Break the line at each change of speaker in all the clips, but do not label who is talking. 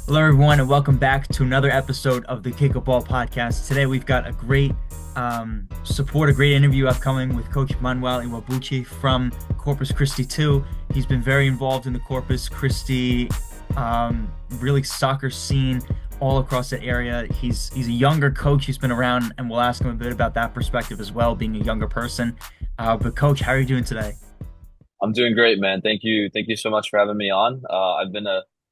Hello, everyone, and welcome back to another episode of the Kick-A-Ball podcast. Today, we've got a great a great interview upcoming with Coach Manuel Iwabuchi from Corpus Christi 2. He's been very involved in the Corpus Christi really soccer scene all across the area. He's a younger coach. He's been around, and we'll ask him a bit about that perspective as well, being a younger person. But Coach, how are you doing today?
I'm doing great, man. Thank you. Thank you so much for having me on.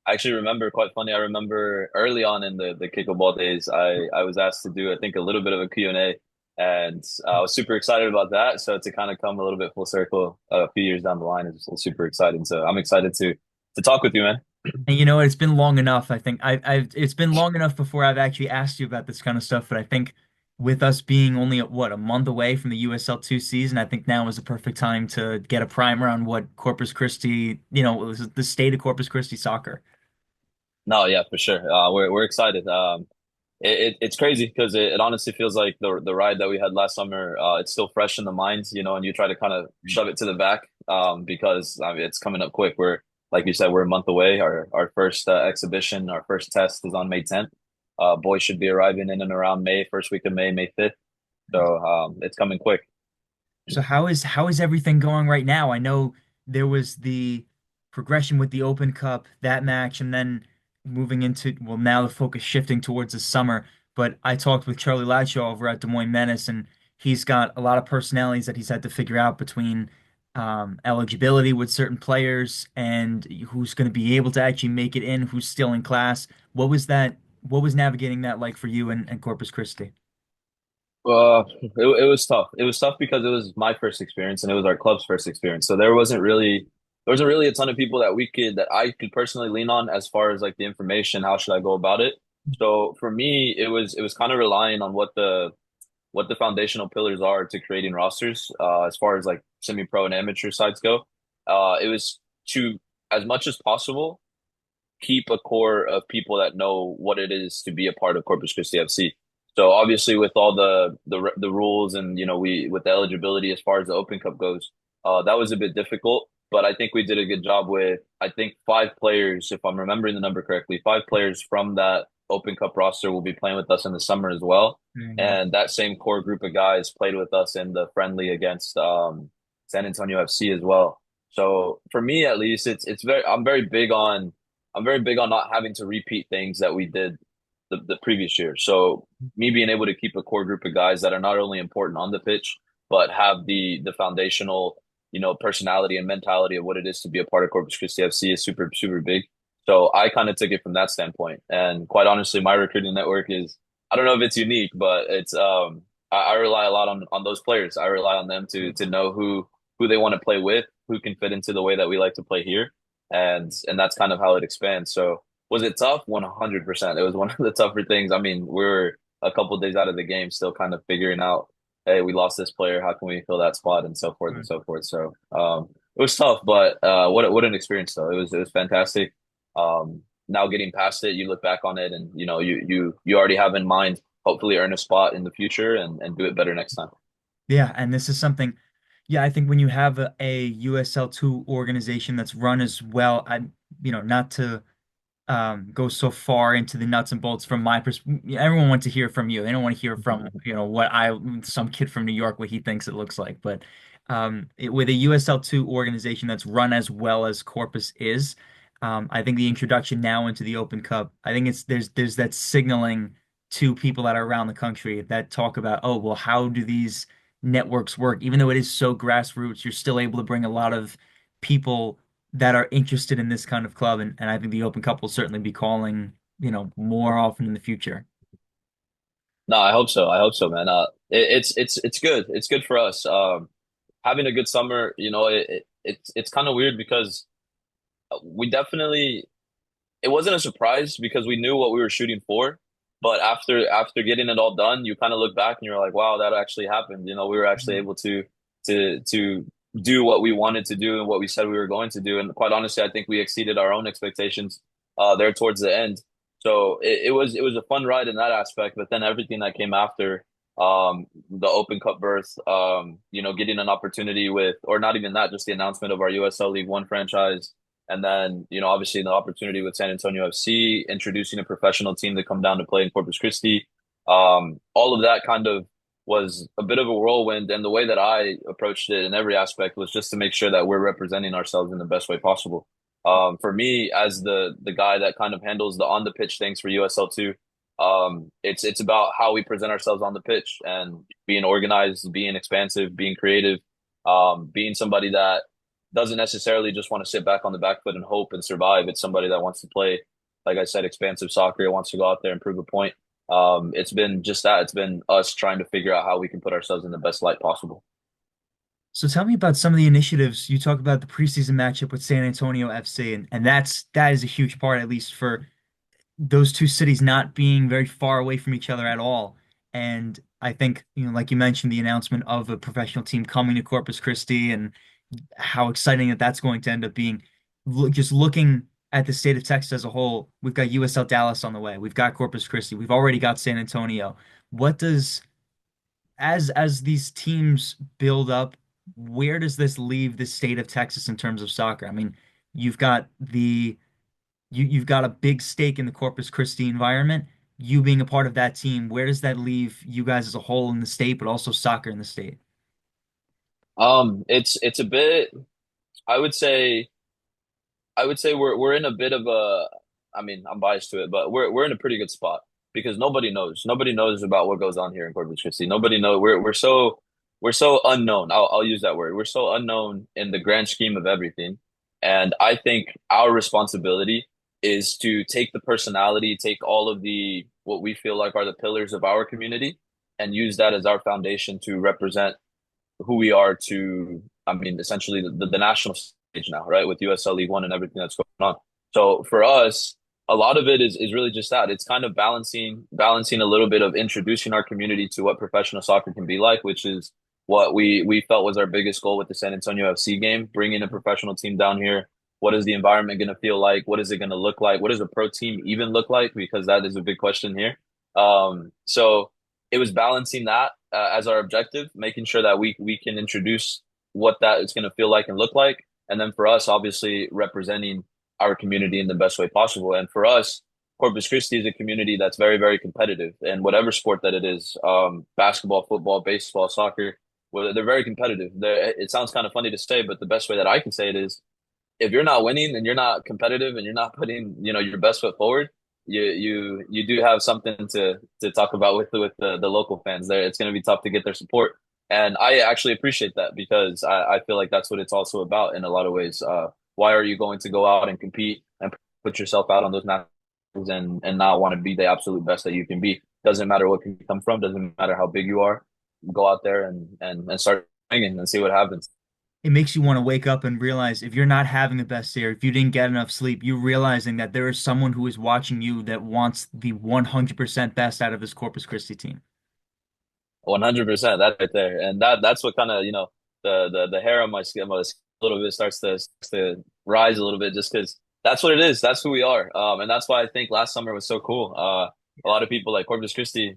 I actually remember quite funny. I remember early on in the KickABall days, I was asked to do, I think, a little bit of a Q&A, and I was super excited about that. So to kind of come a little bit full circle a few years down the line is super exciting. So I'm excited to talk with you, man.
And you know what? It's been long enough. I think it's been long enough before I've actually asked you about this kind of stuff. But I think with us being only a month away from the USL2 season, I think now is the perfect time to get a primer on what Corpus Christi, the state of Corpus Christi soccer.
No, yeah, for sure. We're excited. It's crazy because it honestly feels like the ride that we had last summer. It's still fresh in the mind, and you try to kind of shove it to the back, because I mean, it's coming up quick. We're like you said, we're a month away. Our first exhibition, our first test is on May 10th. Boys should be arriving in and around May, first week of May, May 5th. So it's coming quick.
So how is everything going right now? I know there was the progression with the Open Cup, that match, and then moving into, well, now the focus shifting towards the summer. But I talked with Charlie Ladshaw over at Des Moines Menace, and he's got a lot of personalities that he's had to figure out between eligibility with certain players and who's going to be able to actually make it in, who's still in class. What was that? What was navigating that like for you and Corpus Christi?
It was tough. It was tough because it was my first experience and it was our club's first experience. So there wasn't really a ton of people that I could personally lean on as far as like the information, how should I go about it? So for me, it was kind of relying on what the foundational pillars are to creating rosters, as far as like semi-pro and amateur sides go. It was to, as much as possible, keep a core of people that know what it is to be a part of Corpus Christi FC. So obviously, with all the rules and we with the eligibility as far as the Open Cup goes, that was a bit difficult. But I think we did a good job with, I think, five players, if I'm remembering the number correctly, five players from that Open Cup roster will be playing with us in the summer as well.
There you go.
And that same core group of guys played with us in the friendly against San Antonio FC as well. So for me, at least, it's very I'm very big on not having to repeat things that we did the previous year. So me being able to keep a core group of guys that are not only important on the pitch, but have the foundational, personality and mentality of what it is to be a part of Corpus Christi FC is super, super big. So I kind of took it from that standpoint. And quite honestly, my recruiting network is, I don't know if it's unique, but it's I rely a lot on those players. I rely on them to know who they want to play with, who can fit into the way that we like to play here, and that's kind of how it expands. So was it tough? 100%. It was one of the tougher things. I mean, we were a couple of days out of the game, still kind of figuring out, hey, we lost this player. How can we fill that spot, and so forth and so forth. So it was tough, but what an experience though. It was fantastic. Now getting past it, you look back on it, and you already have in mind hopefully earn a spot in the future and do it better next time.
Yeah, and this is something. Yeah, I think when you have a USL2 organization that's run as well, not to go so far into the nuts and bolts from my perspective. Everyone wants to hear from you. They don't want to hear from, some kid from New York, what he thinks it looks like. But with a USL2 organization that's run as well as Corpus is, I think the introduction now into the Open Cup, I think there's that signaling to people that are around the country that talk about, oh, well, how do these networks work? Even though it is so grassroots, you're still able to bring a lot of people that are interested in this kind of club, and I think the Open Cup will certainly be calling, more often in the future.
No, I hope so. I hope so, man. It's good. It's good for us. Having a good summer, it's kind of weird because we definitely it wasn't a surprise because we knew what we were shooting for. But after getting it all done, you kind of look back and you're like, wow, that actually happened. We were actually able to do what we wanted to do and what we said we were going to do. And quite honestly, I think we exceeded our own expectations there towards the end. So it was a fun ride in that aspect. But then everything that came after, the Open Cup berth, getting an opportunity with, or not even that, just the announcement of our USL League One franchise, And then, obviously the opportunity with San Antonio FC, introducing a professional team to come down to play in Corpus Christi. All of that kind of was a bit of a whirlwind. And the way that I approached it in every aspect was just to make sure that we're representing ourselves in the best way possible. For me, as the guy that kind of handles the on the pitch things for USL2, it's about how we present ourselves on the pitch and being organized, being expansive, being creative, being somebody that doesn't necessarily just want to sit back on the back foot and hope and survive. It's somebody that wants to play, like I said, expansive soccer, wants to go out there and prove a point. It's been just that. It's been us trying to figure out how we can put ourselves in the best light possible.
So tell me about some of the initiatives. You talk about the preseason matchup with San Antonio FC, and that is a huge part, at least for those two cities not being very far away from each other at all. And I think, like you mentioned, the announcement of a professional team coming to Corpus Christi and how exciting that's going to end up being. Just looking at the state of Texas as a whole, we've got USL Dallas on the way. We've got Corpus Christi. We've already got San Antonio. What does as these teams build up, where does this leave the state of Texas in terms of soccer? I mean, you've got you've got a big stake in the Corpus Christi environment. You being a part of that team, where does that leave you guys as a whole in the state, but also soccer in the state?
It's a bit. I would say we're in a bit of a. I mean, I'm biased to it, but we're in a pretty good spot because nobody knows. Nobody knows about what goes on here in Corpus Christi. Nobody knows. We're so unknown. I'll use that word. We're so unknown in the grand scheme of everything, and I think our responsibility is to take the personality, take all of the what we feel like are the pillars of our community, and use that as our foundation to represent who we are to, I mean, essentially the national stage now, right? With USL League One and everything that's going on. So for us, a lot of it is really just that. It's kind of balancing a little bit of introducing our community to what professional soccer can be like, which is what we felt was our biggest goal with the San Antonio FC game, bringing a professional team down here. What is the environment going to feel like? What is it going to look like? What does a pro team even look like? Because that is a big question here. So it was balancing that as our objective, making sure that we can introduce what that is going to feel like and look like, and then for us, obviously representing our community in the best way possible. And for us, Corpus Christi is a community that's very, very competitive, and whatever sport that it is, basketball, football, baseball, soccer, well, they're very competitive. It sounds kind of funny to say, but the best way that I can say it is if you're not winning and you're not competitive and you're not putting, your best foot forward, you do have something to talk about with the local fans there. It's going to be tough to get their support. And I actually appreciate that because I feel like that's what it's also about in a lot of ways. Why are you going to go out and compete and put yourself out on those matches and not want to be the absolute best that you can be? Doesn't matter what you come from, doesn't matter how big you are. Go out there and start swinging and see what happens.
It makes you want to wake up and realize if you're not having the best day, or if you didn't get enough sleep, you're realizing that there is someone who is watching you that wants the 100% best out of this Corpus Christi team.
100%. That right there, and that's what kind of the hair on my skin, a little bit starts to rise a little bit, just because that's what it is. That's who we are, and that's why I think last summer was so cool. A lot of people like Corpus Christi,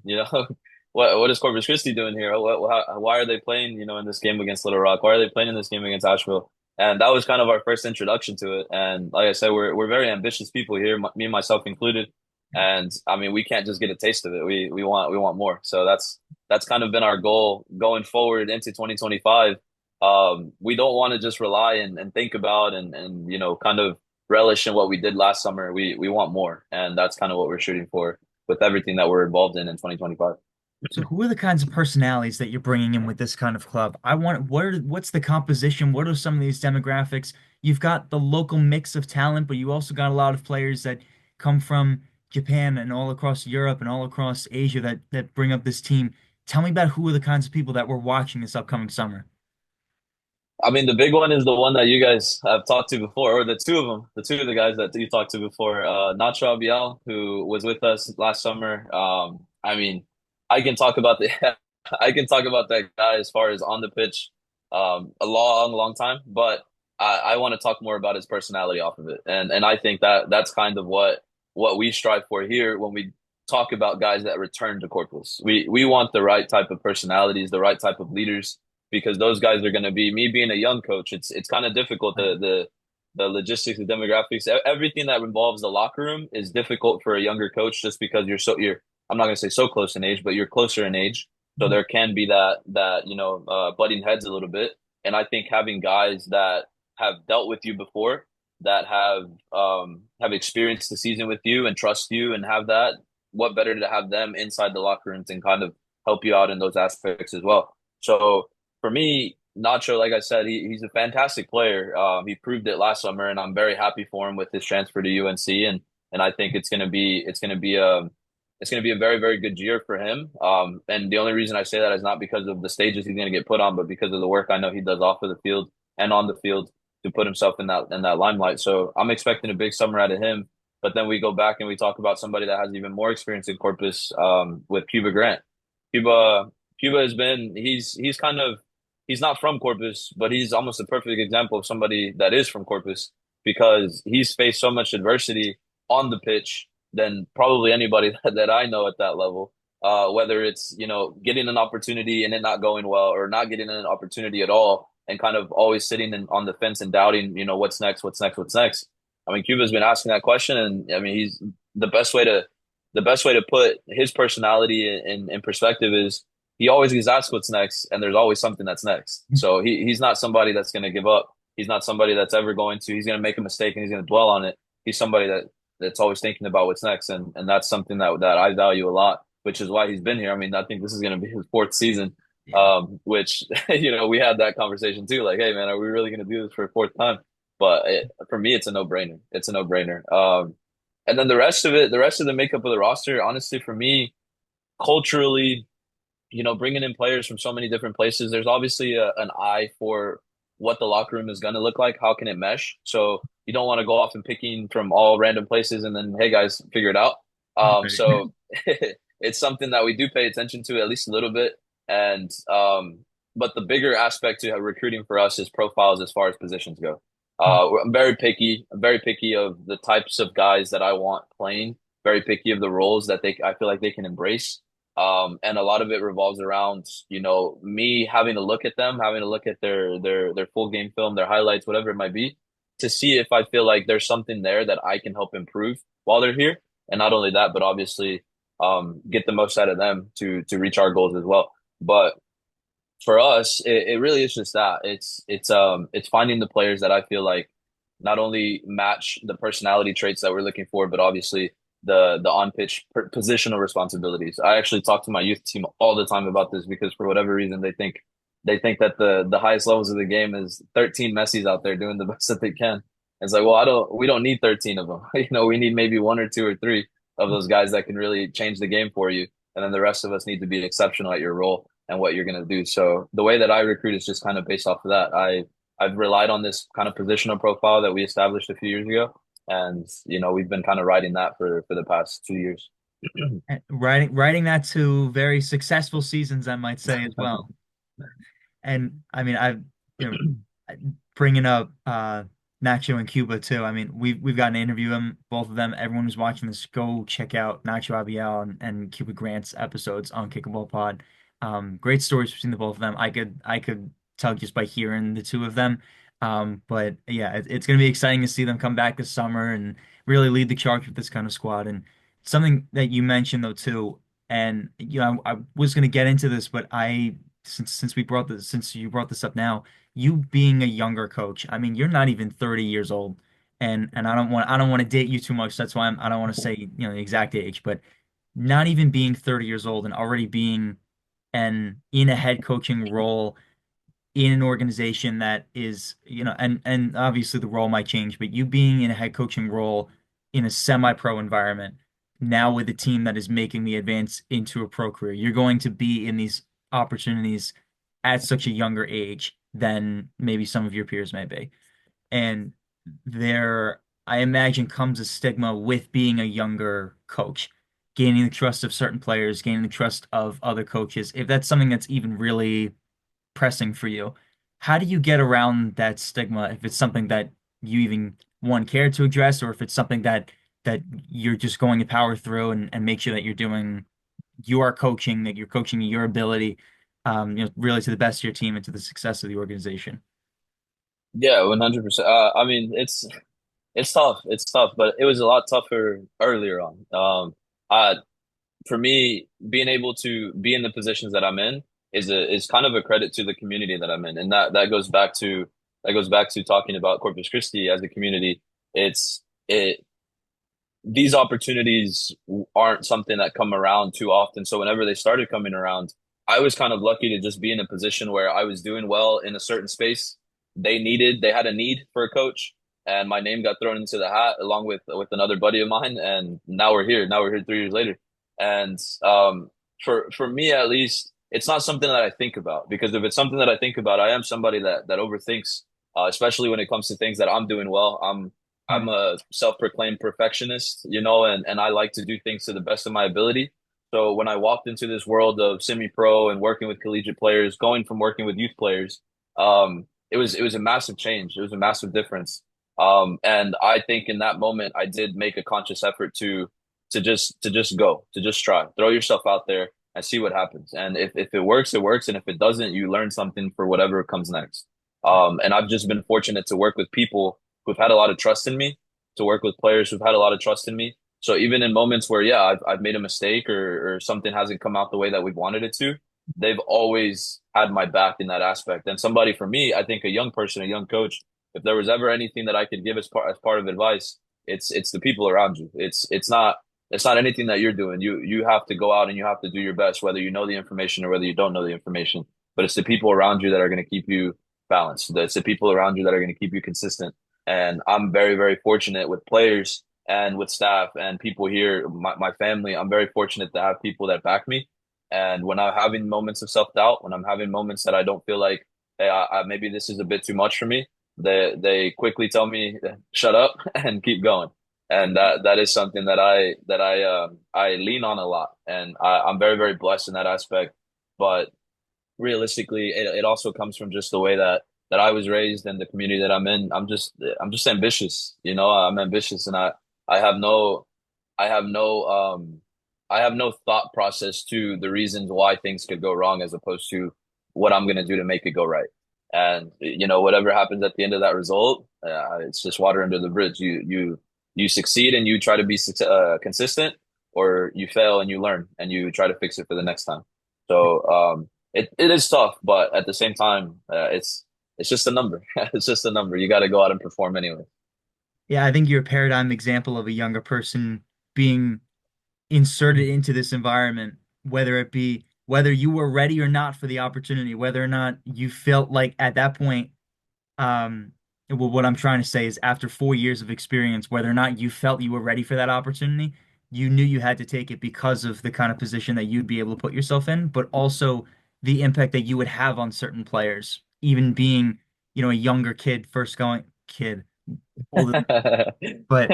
what is Corpus Christi doing here? Why are they playing, in this game against Little Rock? Why are they playing in this game against Asheville? And that was kind of our first introduction to it. And like I said, we're very ambitious people here, me and myself included. And I mean, we can't just get a taste of it. We want more. So that's kind of been our goal going forward into 2025. We don't want to just rely and think about and kind of relish in what we did last summer. We want more, and that's kind of what we're shooting for with everything that we're involved in 2025.
So who are the kinds of personalities that you're bringing in with this kind of club? What's the composition? What are some of these demographics? You've got the local mix of talent, but you also got a lot of players that come from Japan and all across Europe and all across Asia that bring up this team. Tell me about who are the kinds of people that we're watching this upcoming summer.
I mean, the big one is the one that you guys have talked to before, or the two of them, the two of the guys that you talked to before. Nacho Abiel, who was with us last summer. I mean, I can talk about the, I can talk about that guy as far as on the pitch, a long, long time. But I want to talk more about his personality off of it, and I think that that's kind of what we strive for here when we talk about guys that return to Corpus. We want the right type of personalities, the right type of leaders because those guys are going to be me being a young coach. It's kind of difficult. The the logistics, the demographics, everything that involves the locker room is difficult for a younger coach just because you're I'm not gonna say so close in age, but you're closer in age. So there can be that butting heads a little bit. And I think having guys that have dealt with you before, that have experienced the season with you and trust you and have that, what better to have them inside the locker rooms and kind of help you out in those aspects as well. So for me, Nacho, like I said, he's a fantastic player. He proved it last summer, and I'm very happy for him with his transfer to UNC. And I think it's gonna be a very very good year for him. And the only reason I say that is not because of the stages he's gonna get put on, but because of the work I know he does off of the field and on the field to put himself in that limelight. So I'm expecting a big summer out of him. But then we go back and we talk about somebody that has even more experience in Corpus, with Cuba Grant. Cuba Cuba has been he's kind of he's not from Corpus, but he's almost a perfect example of somebody that is from Corpus because he's faced so much adversity on the pitch than probably anybody that I know at that level. Whether it's, getting an opportunity and it not going well or not getting an opportunity at all and kind of always sitting on the fence and doubting, what's next, what's next, what's next. I mean, Cuba's been asking that question, and I mean, he's the best way to the best way to put his personality in perspective is he always gets asked what's next, and there's always something that's next. So he's not somebody that's going to give up. He's not somebody that's ever going to. He's going to make a mistake and he's going to dwell on it. He's somebody that's always thinking about what's next, and that's something that I value a lot, which is why he's been here. I mean, I think this is going to be his fourth season,
Yeah.
which we had that conversation too. Like, hey man, are we really going to do this for a fourth time? But for me, it's a no brainer. It's a no brainer. And then the rest of the makeup of the roster, honestly, for me, culturally, bringing in players from so many different places, there's obviously an eye for what the locker room is going to look like. How can it mesh? So you don't want to go off and picking from all random places and then, hey guys, figure it out.
Right.
So it's something that we do pay attention to at least a little bit. And but the bigger aspect to recruiting for us is profiles as far as positions go. I'm very picky. I'm very picky of the types of guys that I want playing. Very picky of the roles that I feel like they can embrace. And a lot of it revolves around, me having to look at them, having to look at their full game film, their highlights, whatever it might be, to see if I feel like there's something there that I can help improve while they're here. And not only that, but obviously, get the most out of them to reach our goals as well. But for us, it really is just that. It's finding the players that I feel like not only match the personality traits that we're looking for, but obviously the on pitch positional responsibilities. I actually talk to my youth team all the time about this because for whatever reason they think that the highest levels of the game is 13 Messis out there doing the best that they can. It's like, well, we don't need 13 of them. We need maybe one or two or three of those guys that can really change the game for you. And then the rest of us need to be exceptional at your role and what you're going to do. So the way that I recruit is just kind of based off of that. I've relied on this kind of positional profile that we established a few years ago. And, we've been kind of riding that for the past 2 years.
And writing that to very successful seasons, I might say as well. And I mean, you know, bringing up Nacho and Cuba too. I mean, we've gotten to interview them, both of them. Everyone who's watching this, go check out Nacho Abiel and Cuba Grant's episodes on KickABallPod. Great stories between the both of them. I could tell just by hearing the two of them. But yeah, it's going to be exciting to see them come back this summer and really lead the charge with this kind of squad. And something that you mentioned though too, and I was going to get into this, but since you brought this up now, you being a younger coach, I mean, you're not even 30 years old, and I don't want to date you too much. That's why I don't want to say the exact age, but not even being 30 years old and already being in a head coaching role in an organization that is, and obviously the role might change, but you being in a head coaching role in a semi-pro environment now with a team that is making the advance into a pro career, you're going to be in these opportunities at such a younger age than maybe some of your peers may be. And there, I imagine, comes a stigma with being a younger coach, gaining the trust of certain players, gaining the trust of other coaches. If that's something that's even really pressing for you. How do you get around that stigma if it's something that you even one care to address, or if it's something that you're just going to power through and make sure that that you're coaching your ability, really to the best of your team and to the success of the organization.
Yeah, 100%. I mean, it's tough. It's tough, but it was a lot tougher earlier on. I For me, being able to be in the positions that I'm in is kind of a credit to the community that I'm in, and that goes back to talking about Corpus Christi as a community. It These opportunities aren't something that come around too often. So whenever they started coming around, I was kind of lucky to just be in a position where I was doing well in a certain space. They had a need for a coach, and my name got thrown into the hat along with another buddy of mine, and now we're here. Now we're here 3 years later, and for me at least, it's not something that I think about because if it's something that I think about, I am somebody that overthinks, especially when it comes to things that I'm doing well. I'm
Hmm.
a self-proclaimed perfectionist, and I like to do things to the best of my ability. So when I walked into this world of semi-pro and working with collegiate players, going from working with youth players, it was a massive change. It was a massive difference. And I think in that moment, I did make a conscious effort to just go, to just try, throw yourself out there and see what happens. And if it works, it works, and if it doesn't, you learn something for whatever comes next. And I've just been fortunate to work with people who've had a lot of trust in me, to work with players who've had a lot of trust in me. So even in moments where, yeah, I've made a mistake or something hasn't come out the way that we wanted it to, they've always had my back in that aspect. And somebody for me, I think a young person, a young coach, if there was ever anything that I could give as part of advice, it's the people around you. It's not anything that you're doing. You have to go out and you have to do your best, whether you know the information or whether you don't know the information. But it's the people around you that are going to keep you balanced. It's the people around you that are going to keep you consistent. And I'm very, very fortunate with players and with staff and people here, my family. I'm very fortunate to have people that back me. And when I'm having moments of self-doubt, when I'm having moments that I don't feel like, hey, maybe this is a bit too much for me, they quickly tell me, shut up and keep going. And that is something that I lean on a lot. And I'm very, very blessed in that aspect. But realistically, it also comes from just the way that I was raised and the community that I'm in. I'm just ambitious, I'm ambitious, and I have no I have no I have no thought process to the reasons why things could go wrong as opposed to what I'm gonna do to make it go right. And whatever happens at the end of that result, it's just water under the bridge. You succeed and you try to be consistent, or you fail and you learn and you try to fix it for the next time. So it is tough, but at the same time, it's just a number. It's just a number. You got to go out and perform anyway.
Yeah, I think you're a paradigm example of a younger person being inserted into this environment, whether you were ready or not for the opportunity, whether or not you felt like at that point, um, well, what I'm trying to say is after 4 years of experience, whether or not you felt you were ready for that opportunity, you knew you had to take it because of the kind of position that you'd be able to put yourself in, but also the impact that you would have on certain players, even being, a younger kid, first going kid, older, but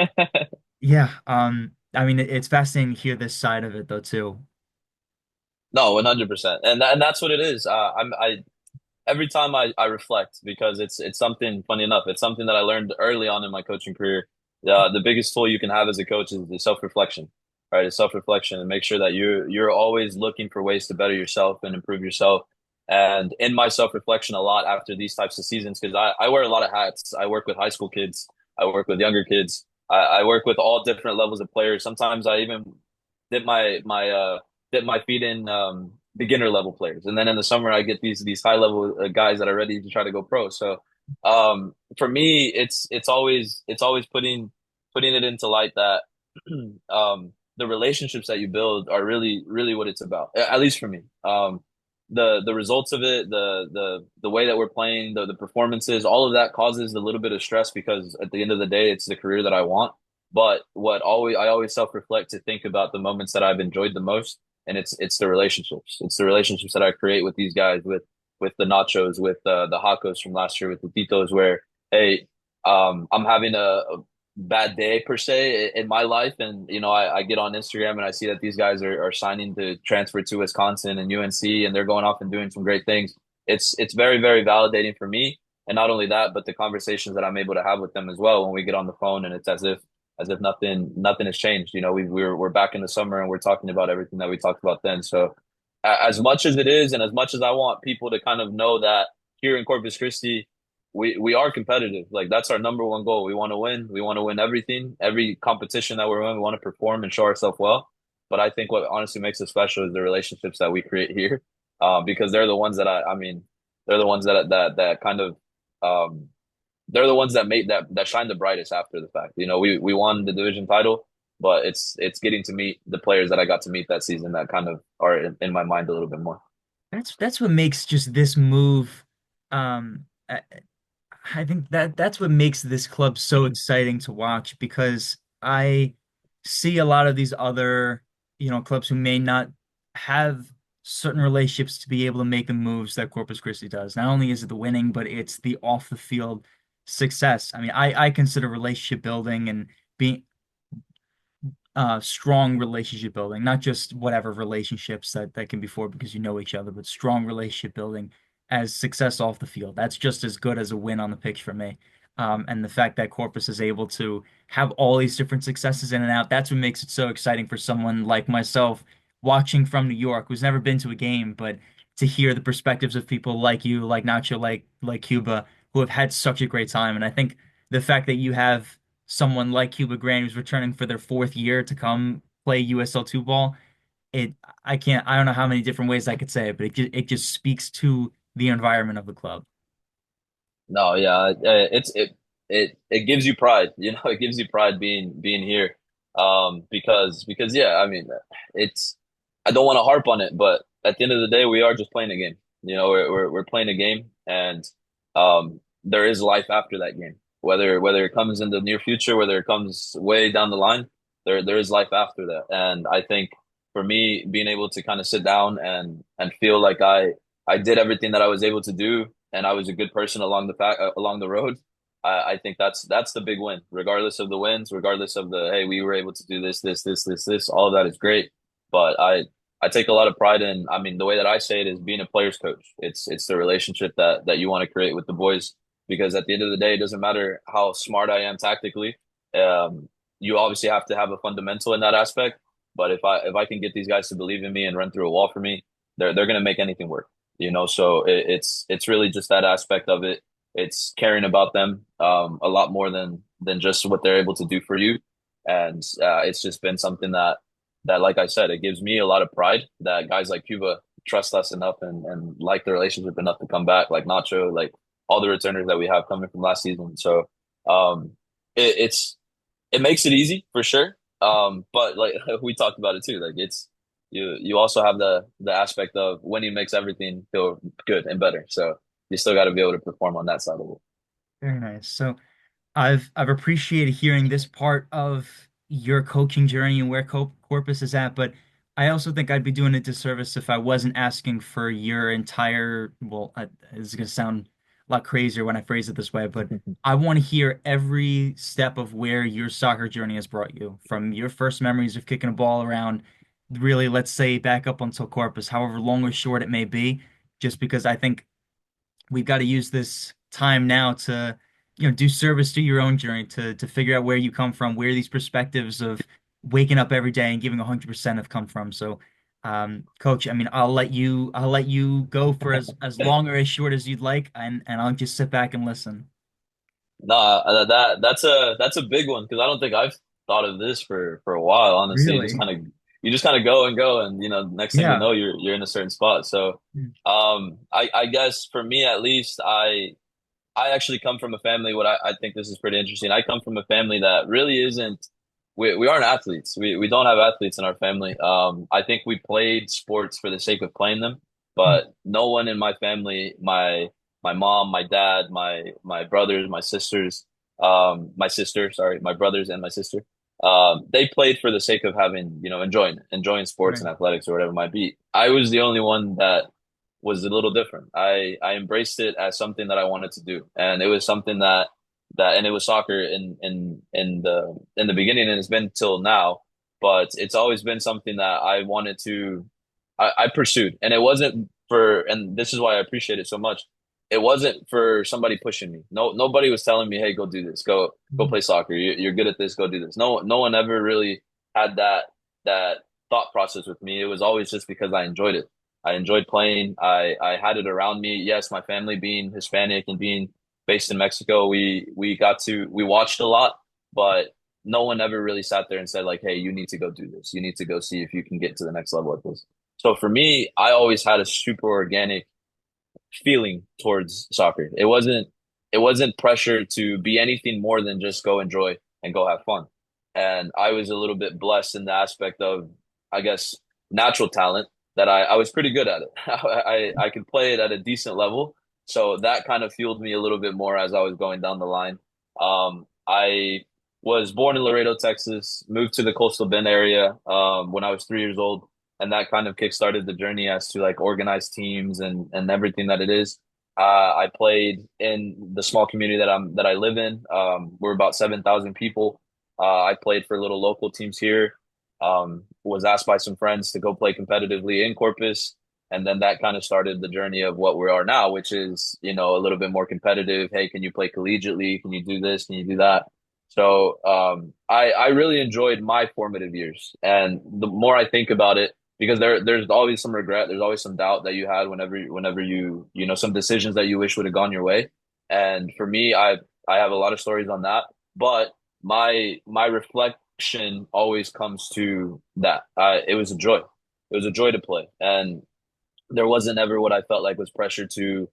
yeah, I mean, it's fascinating to hear this side of it though too.
No, 100%. And that's what it is. Every time I reflect because it's something funny enough. It's something that I learned early on in my coaching career. The biggest tool you can have as a coach is the self-reflection, right? It's self-reflection and make sure that you're always looking for ways to better yourself and improve yourself. And in my self-reflection a lot after these types of seasons, because I wear a lot of hats. I work with high school kids. I work with younger kids. I work with all different levels of players. Sometimes I even dip dip my feet in beginner level players. And then in the summer, I get these high level guys that are ready to try to go pro. So for me, it's always putting it into light that the relationships that you build are really really what it's about. At least for me. The results of it, the way that we're playing, the performances, all of that causes a little bit of stress because at the end of the day, it's the career that I want. But I always self reflect to think about the moments that I've enjoyed the most, and it's the relationships. It's the relationships that I create with these guys, with the Nachos, with the Hakos from last year, with the Titos, where hey, I'm having a bad day per se in my life, and I get on Instagram and I see that these guys are signing to transfer to Wisconsin and UNC, and they're going off and doing some great things. It's very very validating for me, and not only that, but the conversations that I'm able to have with them as well when we get on the phone, and it's as if nothing has changed. We're back in the summer and we're talking about everything that we talked about then. So as much as it is, and as much as I want people to kind of know that here in Corpus Christi, we are competitive. Like that's our number one goal. We want to win. We want to win everything, every competition that we're in. We want to perform and show ourselves well. But I think what honestly makes us special is the relationships that we create here, because they're the ones that I mean, they're the ones that kind of um, they're the ones that made that shine the brightest after the fact. You know, we won the division title, but it's getting to meet the players that I got to meet that season that kind of are in my mind a little bit more.
That's what makes just this move. I think that's what makes this club so exciting to watch because I see a lot of these other, clubs who may not have certain relationships to be able to make the moves that Corpus Christi does. Not only is it the winning, but it's the off the field success. I mean, I consider relationship building and being strong relationship building, not just whatever relationships that can be formed because you know each other, but strong relationship building as success off the field. That's just as good as a win on the pitch for me. And the fact that Corpus is able to have all these different successes in and out, that's what makes it so exciting for someone like myself watching from New York, who's never been to a game, but to hear the perspectives of people like you, like Nacho, like Cuba, who have had such a great time. And I think the fact that you have someone like Cuba Grant who's returning for their fourth year to come play USL2 ball, it I don't know how many different ways I could say it, but it just speaks to the environment of the club.
No, yeah, it gives you pride, you know, it gives you pride being here, because yeah, I mean, it's I don't want to harp on it, but at the end of the day, we are just playing a game. You know, we're playing a game, and there is life after that game. Whether it comes in the near future, whether it comes way down the line, there is life after that. And I think for me, being able to kind of sit down and feel like I did everything that I was able to do and I was a good person along the road. I think that's the big win, regardless of the wins, regardless of the hey, we were able to do this. All of that is great, but I take a lot of pride in. I mean, the way that I say it is being a player's coach. It's the relationship that you want to create with the boys, because at the end of the day, it doesn't matter how smart I am tactically. Um, you obviously have to have a fundamental in that aspect. But if I can get these guys to believe in me and run through a wall for me, they're gonna make anything work. You know, so it's really just that aspect of it. It's caring about them a lot more than just what they're able to do for you, and it's just been something that like I said, it gives me a lot of pride that guys like Cuba trust us enough and like the relationship enough to come back, like Nacho, like all the returners that we have coming from last season. So um, it's it makes it easy for sure. But like we talked about it too, like it's you also have the aspect of winning makes everything feel good and better. So you still got to be able to perform on that side of it.
Very nice. So I've appreciated hearing this part of your coaching journey and where Corpus is at, but I also think I'd be doing a disservice if I wasn't asking for your entire, well, it's gonna sound a lot crazier when I phrase it this way, but I want to hear every step of where your soccer journey has brought you, from your first memories of kicking a ball around, really, let's say back up until Corpus, however long or short it may be, just because I think we've got to use this time now to, do service to your own journey, to figure out where you come from, where these perspectives of waking up every day and giving 100% have come from. So, Coach, I mean, I'll let you go for as long or as short as you'd like, and I'll just sit back and listen.
No, that's a big one because I don't think I've thought of this for a while. Honestly,
Really?
you just kind of go and go, and you know, next thing you
Yeah.
know, you're in a certain spot. So, I guess for me at least, I actually come from a family. What I think this is pretty interesting. I come from a family that really isn't. We aren't athletes. We don't have athletes in our family. I think we played sports for the sake of playing them, but no one in my family, my mom, my dad, my brothers, my sisters, my sister, sorry, my brothers and my sister, they played for the sake of having, you know, enjoying sports
Right.
and athletics or whatever it might be. I was the only one that was a little different. I embraced it as something that I wanted to do, and it was something and it was soccer in the beginning, and it's been till now. But it's always been something that I wanted to, I pursued, and it wasn't for, and this is why I appreciate it so much. It wasn't for somebody pushing me. No, nobody was telling me, "Hey, go do this. Go play soccer. You're good at this. Go do this." No one ever really had that thought process with me. It was always just because I enjoyed it. I enjoyed playing. I had it around me. Yes, my family being Hispanic and being based in Mexico. We watched a lot, but no one ever really sat there and said like, "Hey, you need to go do this. You need to go see if you can get to the next level at this." So for me, I always had a super organic feeling towards soccer. It wasn't pressure to be anything more than just go enjoy and go have fun. And I was a little bit blessed in the aspect of, I guess, natural talent that I was pretty good at it. I could play it at a decent level. So that kind of fueled me a little bit more as I was going down the line. I was born in Laredo, Texas, moved to the Coastal Bend area when I was 3 years old, and that kind of kickstarted the journey as to like organized teams and everything that it is. I played in the small community that I live in. We're about 7,000 people. I played for little local teams here. Was asked by some friends to go play competitively in Corpus, and then that kind of started the journey of what we are now, which is a little bit more competitive. Hey, can you play collegiately? Can you do this? Can you do that? So I really enjoyed my formative years, and the more I think about it, because there's always some regret, there's always some doubt that you had whenever you some decisions that you wish would have gone your way. And for me, I have a lot of stories on that, but my reflection always comes to that. It was a joy. It was a joy to play, and there wasn't ever what I felt like was pressure to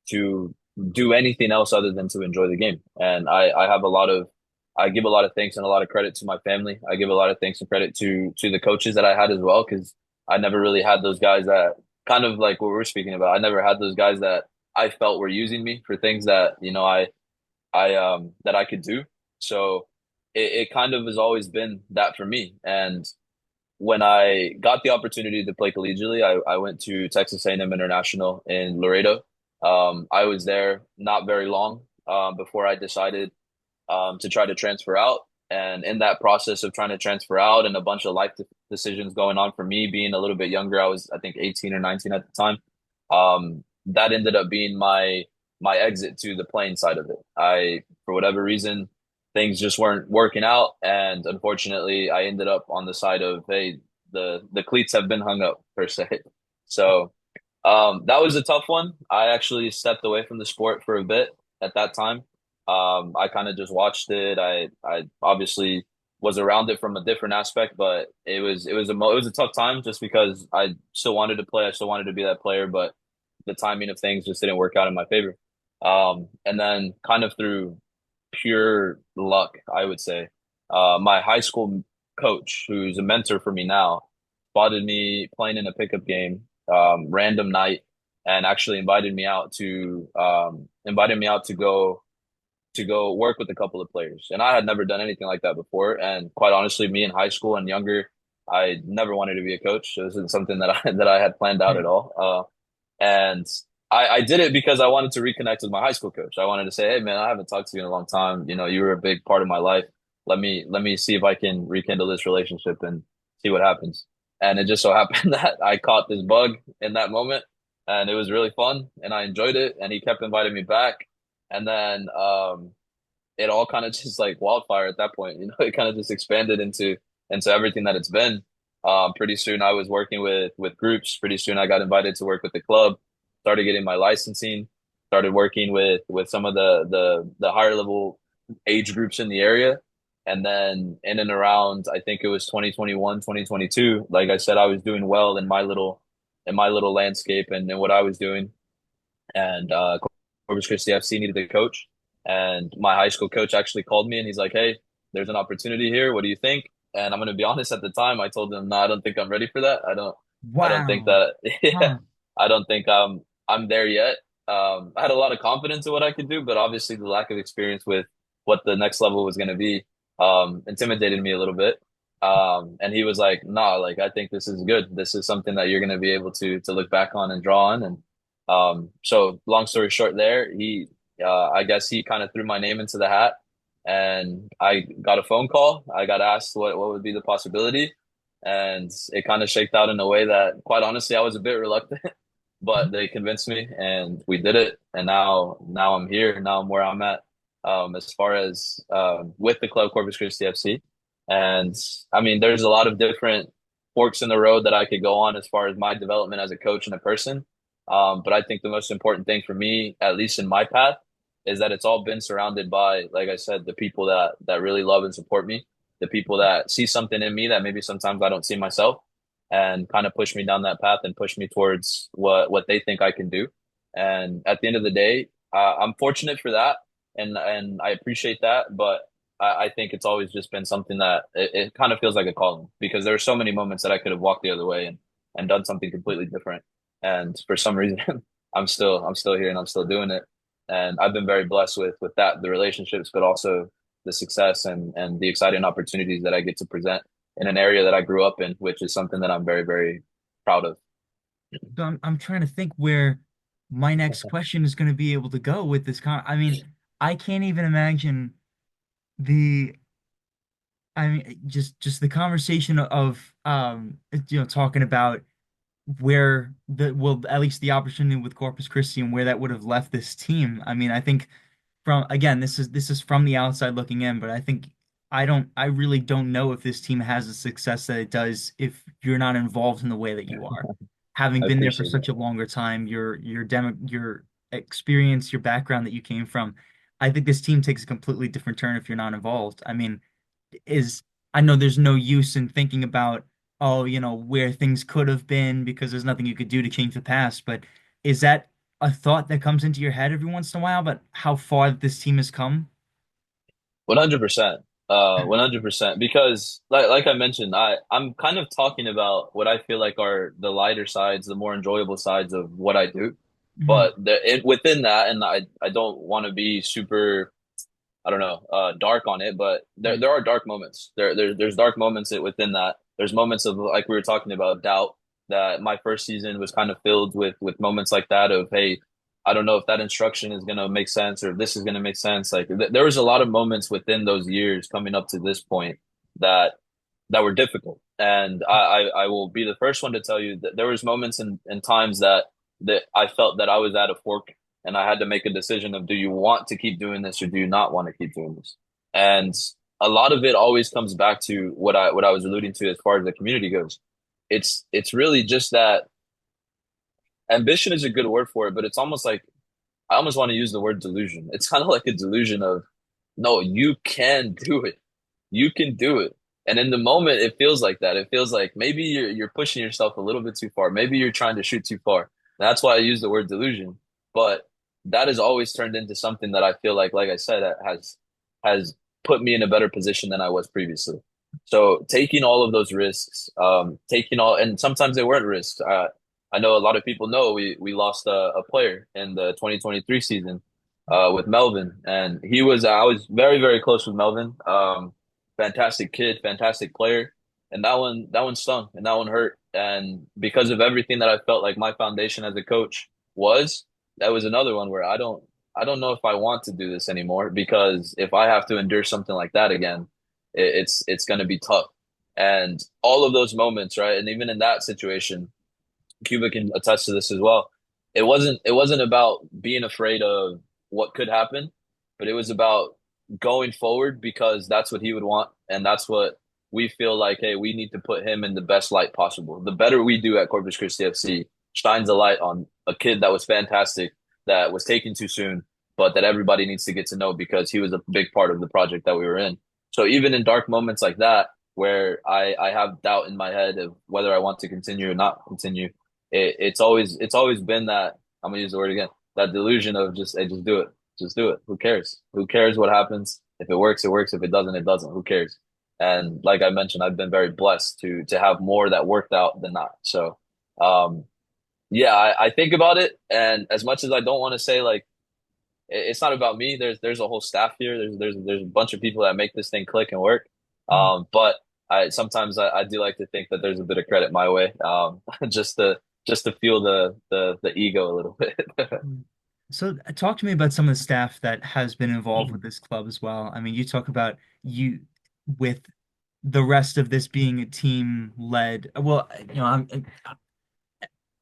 do anything else other than to enjoy the game. And I give a lot of thanks and a lot of credit to my family. I give a lot of thanks and credit to the coaches that I had as well, because I never really had those guys that kind of like what we're speaking about. I never had those guys that I felt were using me for things that I that I could do. So it kind of has always been that for me. And when I got the opportunity to play collegiately, I went to Texas A&M International in Laredo. I was there not very long before I decided to try to transfer out. And in that process of trying to transfer out and a bunch of life decisions going on for me, being a little bit younger, I was I think 18 or 19 at the time. That ended up being my exit to the playing side of it. For whatever reason, things just weren't working out, and unfortunately, I ended up on the side of, hey, the cleats have been hung up per se. So that was a tough one. I actually stepped away from the sport for a bit at that time. I kind of just watched it. I obviously was around it from a different aspect, but it was a tough time just because I still wanted to play. I still wanted to be that player, but the timing of things just didn't work out in my favor. And then kind of through pure luck, I would say, my high school coach, who's a mentor for me now, spotted me playing in a pickup game, random night, and actually invited me out to go work with a couple of players. And I had never done anything like that before. And quite honestly, me in high school and younger, I never wanted to be a coach. It wasn't something that I had planned out at all. And I did it because I wanted to reconnect with my high school coach. I wanted to say, hey man, I haven't talked to you in a long time. You were a big part of my life. Let me see if I can rekindle this relationship and see what happens. And it just so happened that I caught this bug in that moment, and it was really fun and I enjoyed it. And he kept inviting me back. And then it all kind of just like wildfire at that point. It kind of just expanded into everything that it's been. Pretty soon I was working with groups. Pretty soon I got invited to work with the club, started getting my licensing, started working with some of the higher level age groups in the area. And then in and around, I think it was 2021, 2022. Like I said, I was doing well in my little landscape and what I was doing. And Corpus Christi FC needed a coach. And my high school coach actually called me and he's like, hey, there's an opportunity here. What do you think? And I'm going to be honest, at the time, I told him, no, I don't think I'm ready for that. I don't think
Wow.
that, yeah,
Huh.
I don't think I'm there yet. I had a lot of confidence in what I could do, but obviously the lack of experience with what the next level was going to be, intimidated me a little bit. And he was like, nah, like, I think this is good. This is something that you're going to be able to look back on and draw on. And so long story short there, I guess he kind of threw my name into the hat and I got a phone call. I got asked what would be the possibility. And it kind of shaked out in a way that, quite honestly, I was a bit reluctant, but they convinced me and we did it. And now I'm here. Now I'm where I'm at, as far as, with the club Corpus Christi FC. And I mean, there's a lot of different forks in the road that I could go on as far as my development as a coach and a person. But I think the most important thing for me, at least in my path, is that it's all been surrounded by, like I said, the people that really love and support me, the people that see something in me that maybe sometimes I don't see myself, and kind of push me down that path and push me towards what they think I can do. And at the end of the day, I'm fortunate for that, and I appreciate that. But I think it's always just been something that it kind of feels like a calling, because there were so many moments that I could have walked the other way and done something completely different. And for some reason, I'm still here and I'm still doing it. And I've been very blessed with that, the relationships, but also the success and the exciting opportunities that I get to present in an area that I grew up in, which is something that I'm very, very proud of.
So I'm trying to think where my next question is going to be able to go with this I mean, I can't even imagine the I mean just the conversation of talking about where the well at least the opportunity with Corpus Christi and where that would have left this team. I mean, I think from again, this is from the outside looking in, but I think I really don't know if this team has the success that it does if you're not involved in the way that you are. Having
I
been there for
appreciate
such
that.
a longer time, your experience, your background that you came from, I think this team takes a completely different turn if you're not involved. I mean, is I know there's no use in thinking about, oh, where things could have been because there's nothing you could do to change the past, but is that a thought that comes into your head every once in a while about how far this team has come?
100%. 100%. Because like I mentioned, I'm kind of talking about what I feel like are the lighter sides, the more enjoyable sides of what I do.
Mhm.
But within that, and I don't want to be super, I don't know, dark on it, but there are dark moments. There's dark moments within that. There's moments of, like we were talking about, doubt, that my first season was kind of filled with moments like that of, hey, I don't know if that instruction is gonna make sense or if this is gonna make sense. Like there was a lot of moments within those years coming up to this point that were difficult. And I will be the first one to tell you that there was moments and times that I felt that I was at a fork and I had to make a decision of, do you want to keep doing this or do you not want to keep doing this? And a lot of it always comes back to what I was alluding to as far as the community goes. It's really just that ambition is a good word for it, but it's almost like, I almost want to use the word delusion. It's kind of like a delusion of, no, you can do it. You can do it. And in the moment, it feels like that. It feels like maybe you're pushing yourself a little bit too far. Maybe you're trying to shoot too far. That's why I use the word delusion. But that has always turned into something that I feel like I said, has put me in a better position than I was previously. So taking all of those risks, taking all, and sometimes they weren't risks. I know a lot of people know we lost a player in the 2023 season with Melvin, and I was very, very close with Melvin. Fantastic kid, fantastic player, and that one stung and that one hurt. And because of everything that I felt like my foundation as a coach was, that was another one where I don't know if I want to do this anymore, because if I have to endure something like that again, it's going to be tough. And all of those moments, right? And even in that situation, Cuba can attest to this as well. It wasn't about being afraid of what could happen, but it was about going forward, because that's what he would want, and that's what we feel like. Hey, we need to put him in the best light possible. The better we do at Corpus Christi FC shines a light on a kid that was fantastic, that was taken too soon, but that everybody needs to get to know, because he was a big part of the project that we were in. So even in dark moments like that, where I have doubt in my head of whether I want to continue or not continue, it's always been that, I'm gonna use the word again, that delusion of just, hey, just do it. Who cares what happens? If it works, it works. If it doesn't, it doesn't. Who cares? And like I mentioned, I've been very blessed to have more that worked out than not. So, um, yeah, I think about it, and as much as I don't want to say, like, it's not about me. There's a whole staff here. There's a bunch of people that make this thing click and work. But I sometimes I do like to think that there's a bit of credit my way, just to feel the ego a little bit.
So talk to me about some of the staff that has been involved with this club as well. I mean, you talk about you with the rest of this being a team led. Well,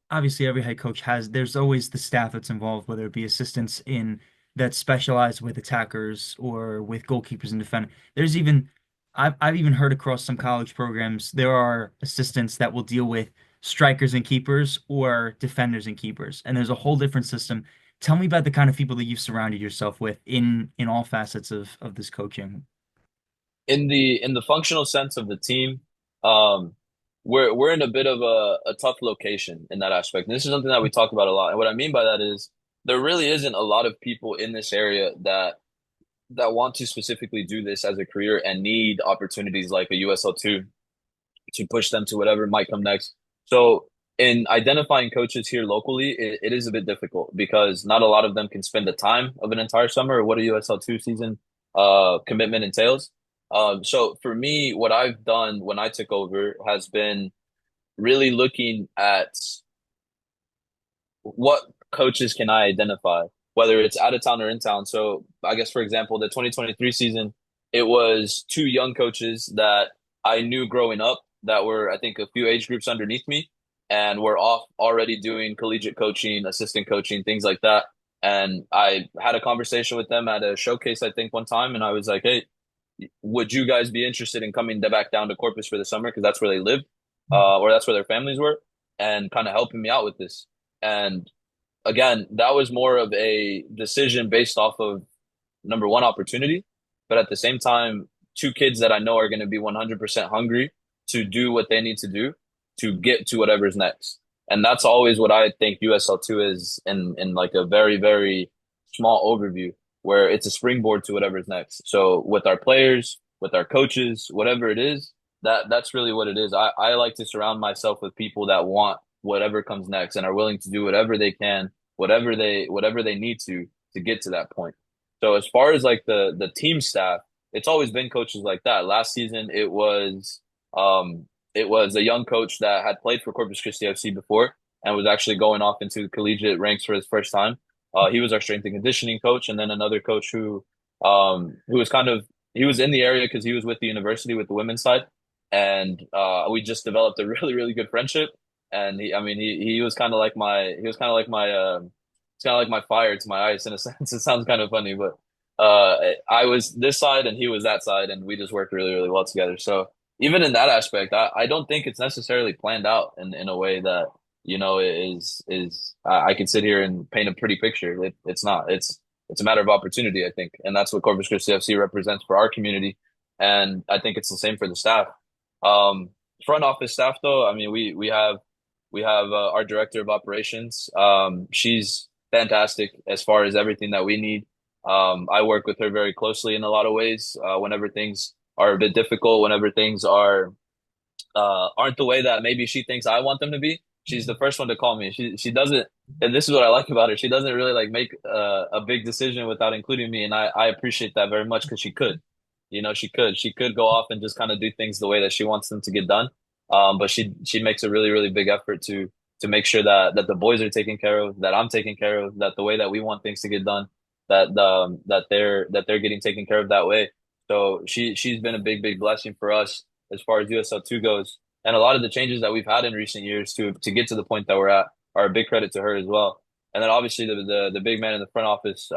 obviously every head coach there's always the staff that's involved, whether it be assistants in that specialize with attackers or with goalkeepers and defenders. There's even I've even heard across some college programs there are assistants that will deal with strikers and keepers or defenders and keepers. And there's a whole different system. tell me about the kind of people that you've surrounded yourself with in all facets of this coaching.
In the functional sense of the team, um, we're in a bit of a tough location in that aspect. And this is something that we talk about a lot. And what I mean by that is there really isn't a lot of people in this area that want to specifically do this as a career and need opportunities like a USL2 to push them to whatever might come next. So in identifying coaches here locally, it is a bit difficult because not a lot of them can spend the time of an entire summer or what a USL2 season commitment entails. So for me, what I've done when I took over has been really looking at what coaches can I identify, whether it's out of town or in town. So I guess, for example, the 2023 season, it was two young coaches that I knew growing up that were, I think, a few age groups underneath me and were off already doing collegiate coaching, assistant coaching, things like that. And I had a conversation with them at a showcase, I think, one time, and I was like, "Hey, would you guys be interested in coming back down to Corpus for the summer? Because that's where they lived, or that's where their families were, and kind of helping me out with this." And again, that was more of a decision based off of number one, opportunity, but at the same time, two kids that I know are going to be 100% hungry to do what they need to do to get to whatever's next. And that's always what I think USL2 is in like a very, very small overview where it's a springboard to whatever's next. So with our players, with our coaches, whatever it is, that's really what it is. I like to surround myself with people that want whatever comes next and are willing to do whatever they can, whatever they need to get to that point. So as far as like the team staff, it's always been coaches like that. Last season it was a young coach that had played for Corpus Christi FC before and was actually going off into collegiate ranks for his first time. He was our strength and conditioning coach, and then another coach who was kind of he was in the area because he was with the university with the women's side, and we just developed a really really good friendship. And I mean, he was kind of like my he was kind of like my it's kind of like my fire to my ice in a sense. It sounds kind of funny, but I was this side and he was that side, and we just worked really, really well together. So even in that aspect, I don't think it's necessarily planned out in a way that, is I can sit here and paint a pretty picture. It's not. It's a matter of opportunity, I think, and that's what Corpus Christi FC represents for our community, and I think it's the same for the staff. Um, Front office staff, though, I mean, we have our director of operations. She's fantastic as far as everything that we need. I work with her very closely in a lot of ways. Whenever things are a bit difficult, whenever things aren't the way that maybe she thinks I want them to be, she's the first one to call me. She doesn't, and this is what I like about her. She doesn't really like make a big decision without including me, and I appreciate that very much because she could. She could go off and just kind of do things the way that she wants them to get done. But she makes a really really big effort to make sure that the boys are taken care of, that I'm taken care of, that the way that we want things to get done, that they're getting taken care of that way. So she's been a big big blessing for us as far as USL2 goes, and a lot of the changes that we've had in recent years to get to the point that we're at are a big credit to her as well. And then obviously the big man in the front office,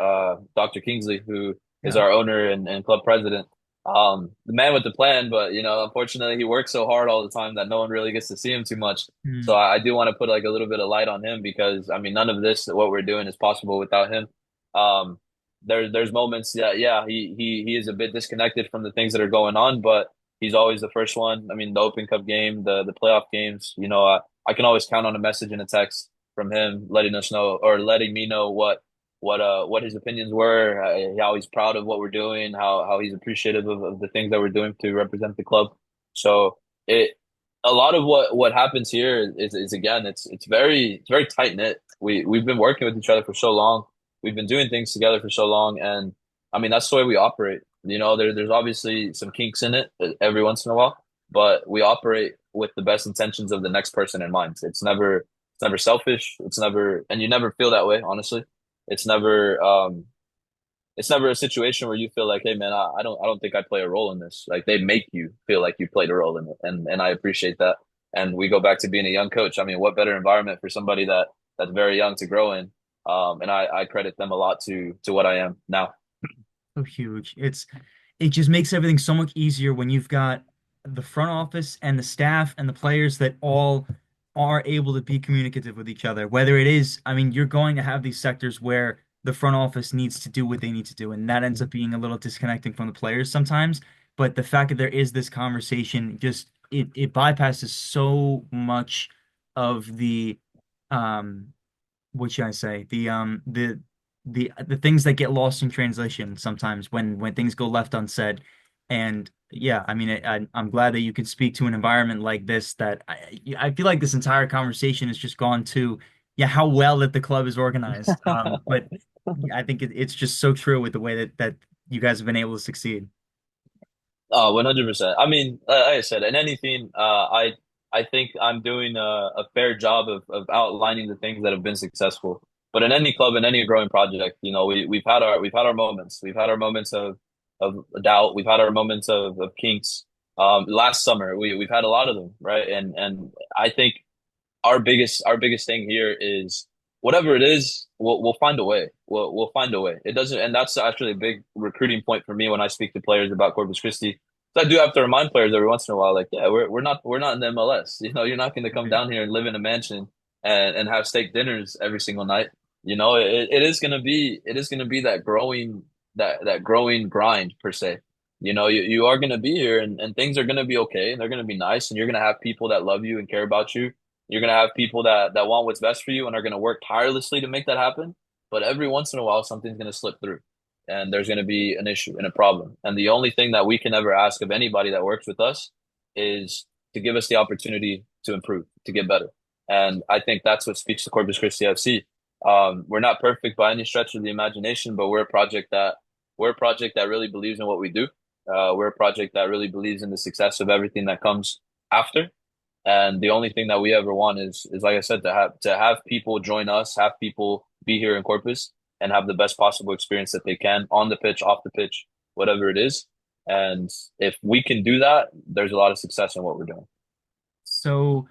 Dr. Kingsley, who is
Yeah.
our owner and club president. The man with the plan, but unfortunately, he works so hard all the time that no one really gets to see him too much. So
Mm.
I do want to put like a little bit of light on him because I mean, none of this what we're doing is possible without him. Um, there's moments that yeah, he is a bit disconnected from the things that are going on, but he's always the first one. I mean, the Open Cup game, the playoff games, I can always count on a message and a text from him letting us know or letting me know what his opinions were, how he's proud of what we're doing, how he's appreciative of the things that we're doing to represent the club. So it a lot of what happens here is again it's very tight knit. We've been working with each other for so long. We've been doing things together for so long, and I mean that's the way we operate. There's obviously some kinks in it every once in a while, but we operate with the best intentions of the next person in mind. It's never selfish. It's never, and you never feel that way, honestly. It's never it's never a situation where you feel like, hey man, I don't think I play a role in this. Like they make you feel like you played a role in it. And I appreciate that. And we go back to being a young coach. I mean, what better environment for somebody that's very young to grow in? And I credit them a lot to what I am now.
So huge. It just makes everything so much easier when you've got the front office and the staff and the players that all are able to be communicative with each other. Whether it is, I mean, you're going to have these sectors where the front office needs to do what they need to do, and that ends up being a little disconnecting from the players sometimes. But the fact that there is this conversation just it bypasses so much of the um what should I say? The things that get lost in translation sometimes when things go left unsaid. And yeah, I mean, I'm glad that you could speak to an environment like this that I feel like this entire conversation has just gone to, yeah, how well that the club is organized. But I think it's just so true with the way that you guys have been able to succeed.
Oh, 100%. I mean, like I said, in anything, I think I'm doing a fair job of outlining the things that have been successful. But in any club, in any growing project, we've had our moments. We've had our moments of doubt. We've had our moments of kinks. Last summer, we've had a lot of them, right? And I think our biggest thing here is whatever it is, we'll find a way. We'll find a way. It doesn't, and that's actually a big recruiting point for me when I speak to players about Corpus Christi. So I do have to remind players every once in a while, like, yeah, we're not in the MLS. You're not going to come
Right.
down here and live in a mansion and have steak dinners every single night. It is going to be that growing grind per se. You are going to be here and things are going to be okay and they're going to be nice and you're going to have people that love you and care about you. You're going to have people that want what's best for you and are going to work tirelessly to make that happen. But every once in a while, something's going to slip through and there's going to be an issue and a problem. And the only thing that we can ever ask of anybody that works with us is to give us the opportunity to improve, to get better. And I think that's what speaks to Corpus Christi FC. We're not perfect by any stretch of the imagination, but we're a project that really believes in what we do. We're a project that really believes in the success of everything that comes after. And the only thing that we ever want is like I said, to have people join us, have people be here in Corpus and have the best possible experience that they can on the pitch, off the pitch, whatever it is. And if we can do that, there's a lot of success in what we're doing.
So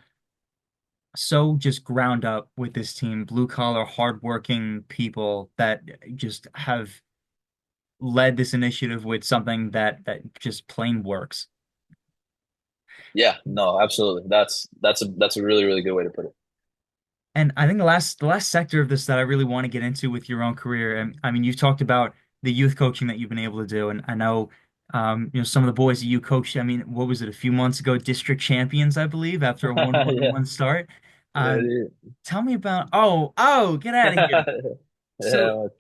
so just ground up with this team, blue collar, hardworking people that just have led this initiative with something that just plain works.
Yeah, no, absolutely. That's a really, really good way to put it.
And I think the last sector of this that I really want to get into with your own career, and I mean, you've talked about the youth coaching that you've been able to do, and I know, some of the boys that you coached. I mean, what was it, a few months ago, district champions, I believe, after a 1-1
Yeah.
one start.
Yeah,
Uh,
dude.
Tell me about. Oh, get out of here. So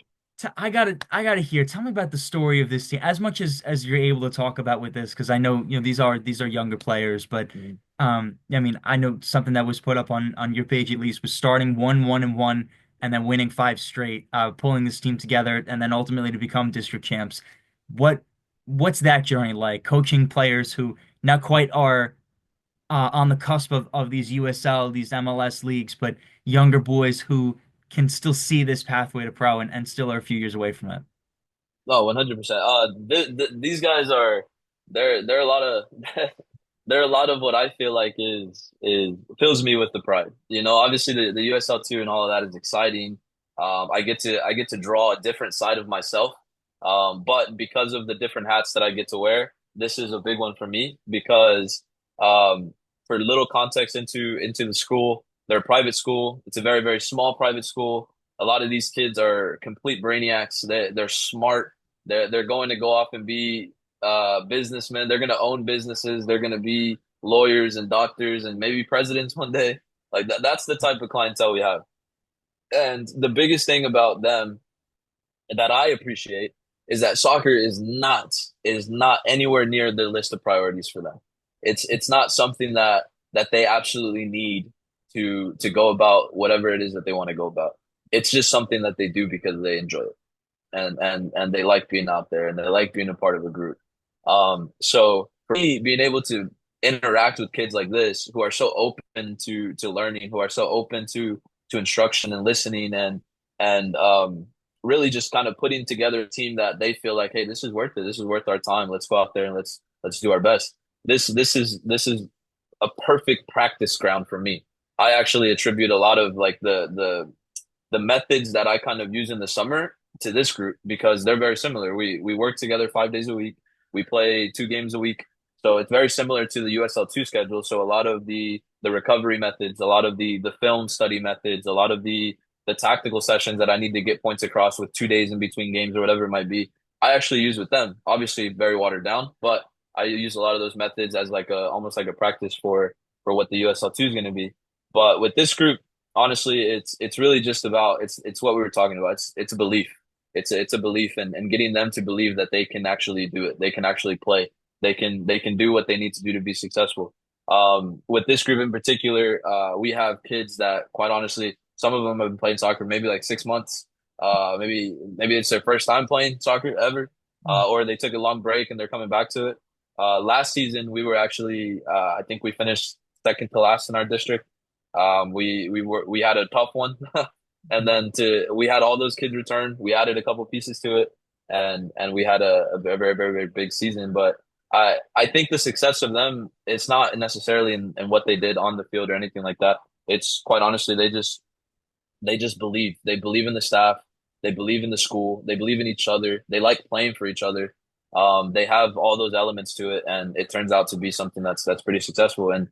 Yeah.
I gotta hear. Tell me about the story of this team, as much as you're able to talk about with this, because I know these are younger players, but I mean, I know something that was put up on your page at least was starting 1-1 and then winning five straight, pulling this team together, and then ultimately to become district champs. What what's that journey like? Coaching players who not quite are on the cusp of these USL, these MLS leagues, but younger boys who can still see this pathway to pro and still are a few years away from it.
No, 100%. These guys are they're a lot of they're a lot of what I feel like is fills me with the pride. Obviously the USL2 and all of that is exciting. I get to draw a different side of myself. But because of the different hats that I get to wear, this is a big one for me because for little context into the school, they're a private school. It's a very, very small private school. A lot of these kids are complete brainiacs. They're smart. They're going to go off and be businessmen. They're going to own businesses. They're going to be lawyers and doctors and maybe presidents one day. Like that's the type of clientele we have. And the biggest thing about them that I appreciate is that soccer is not anywhere near the list of priorities for them. It's not something that they absolutely need to go about whatever it is that they want to go about. It's just something that they do because they enjoy it and they like being out there and they like being a part of a group. So for me, being able to interact with kids like this who are so open to learning, who are so open to instruction and listening and really just kind of putting together a team that they feel like, hey, this is worth it. This is worth our time. Let's go out there and let's do our best. This is a perfect practice ground for me. I actually attribute a lot of like the methods that I kind of use in the summer to this group because they're very similar. We work together 5 days a week. We play 2 games a week. So it's very similar to the USL2 schedule. So a lot of the recovery methods, a lot of the film study methods, a lot of the tactical sessions that I need to get points across with 2 days in between games or whatever it might be, I actually use with them. Obviously, very watered down, but I use a lot of those methods as like a almost like a practice for what the USL2 is going to be. But with this group, honestly, it's really just about it's what we were talking about. It's a belief. It's a belief and getting them to believe that they can actually do it. They can actually play. They can do what they need to do to be successful. With this group in particular, we have kids that quite honestly, some of them have been playing soccer maybe like 6 months. Maybe it's their first time playing soccer ever, or they took a long break and they're coming back to it. Last season we were actually I think we finished second to last in our district. We had a tough one, and then to we had all those kids return. We added a couple pieces to it, and we had a very very big season. But I think the success of them, it's not necessarily in what they did on the field or anything like that. It's quite honestly they just believe. They believe in the staff. They believe in the school. They believe in each other. They like playing for each other. They have all those elements to it, and it turns out to be something that's pretty successful. And